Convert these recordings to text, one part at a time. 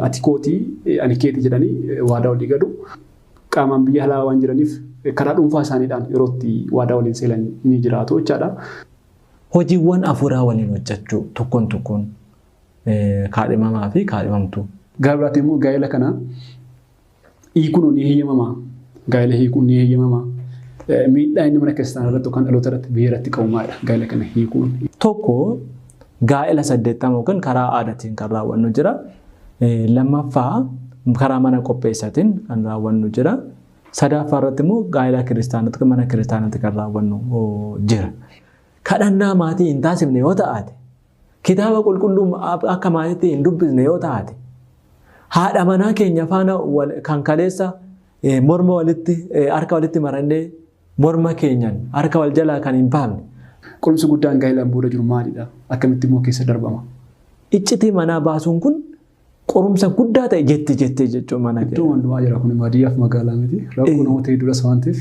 ati kootii ani keeti jedhanii waadaa walii galu qaamaan biyya alaa waan jiraniif karaa dhuunfaa isaaniidhaan yeroo itti waadaa waliin seenan ni jiraatu jechaadha. Hojiiwwan afuuraa waliin hojjechuu tokkoon kaadhimamaa fi kaadhimamtuu. Gaabiraatti immoo gaa'ela kana hiikuun ni heeyyamamaa. Gaa'ela hiikuun ni heeyyamamaa. Miidhaa inni mana kiristaanaa irratti yookaan dhaloota irratti biyya irratti qabumaadha. Gaa'ela kana hiikuun. Tokko gaa'ela 80 yookaan karaa aadaatiin kan raawwannu jira. Lammaffaa karaa mana qopheessaatiin kan raawwannu jira. Sadaffaa irratti immoo gaa'ela kiristaanaatti mana kiristaanaatti kan raawwannu jira. Kadhannaa maatii hin taasifne yoo ta'ate, kitaaba qulqulluu akka maatiitti hin dubbisne yoo ta'ate, haadha manaa keenya faana kan kaleessa morma walitti harka walitti marannee morma keenyan harka wal jalaa kan hin baafne. Qorumsi guddaan gaa'elaan booda jiru maalidha? Akkamitti immoo keessa darbama? Iccitii manaa baasuun kun qorumsa guddaa ta'e jettee jechuun mana keenya. Iddoo hundumaa jira kun baadiyyaaf magaalaa miti. Rakkoo namoota hedduudha waan ta'eef.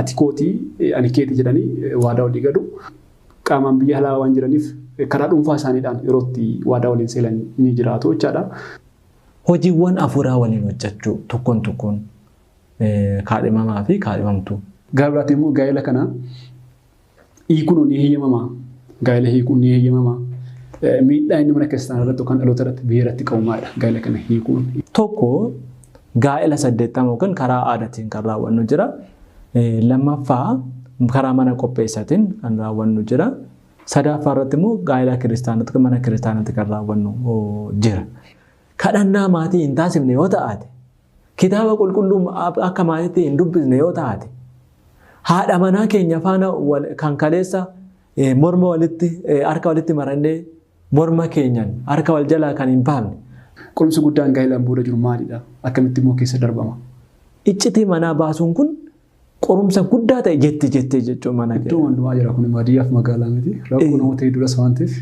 Ati kootii ani keeti jedhanii waadaa walii galu qaamaan biyya alaa waan jiraniif karaa dhuunfaa isaaniidhaan yeroo itti waadaa waliin seenan ni jiraatu jechaadha. Hojiiwwan afuuraa waliin hojjechuu tokkoon kaadhimamaa fi kaadhimamtuu. Gaabiraatti immoo gaa'ela kana hiikuun ni heeyyamamaa. Gaa'ela hiikuun ni heeyyamamaa. Miidhaa inni mana kiristaanaa irratti yookaan dhaloota irratti biyya irratti qabumaadha. Gaa'ela kana hiikuun. Tokko gaa'ela 80 yookaan karaa aadaatiin kan raawwannu jira. Lammaffaa karaa mana qopheessaatiin kan raawwannu jira. Sadaffaa irratti immoo gaa'ela kiristaanaatti mana kiristaanaatti kan raawwannu jira. Kadhannaa maatii hin taasifne yoo ta'ate, kitaaba qulqulluu akka maatiitti hin dubbisne yoo ta'ate, haadha manaa keenya faana kan kaleessa morma walitti harka walitti marannee morma keenyan harka wal jalaa kan hin baafne. Qorumsi guddaan gaa'elaan booda jiru maalidha? Akkamitti immoo keessa darbama? Iccitii manaa baasuun kun qorumsa guddaa ta'e jettee jechuun mana keenya. Iddoo hundumaa jira kun baadiyyaaf magaalaa miti. Rakkoo namoota hedduudha waan ta'eef.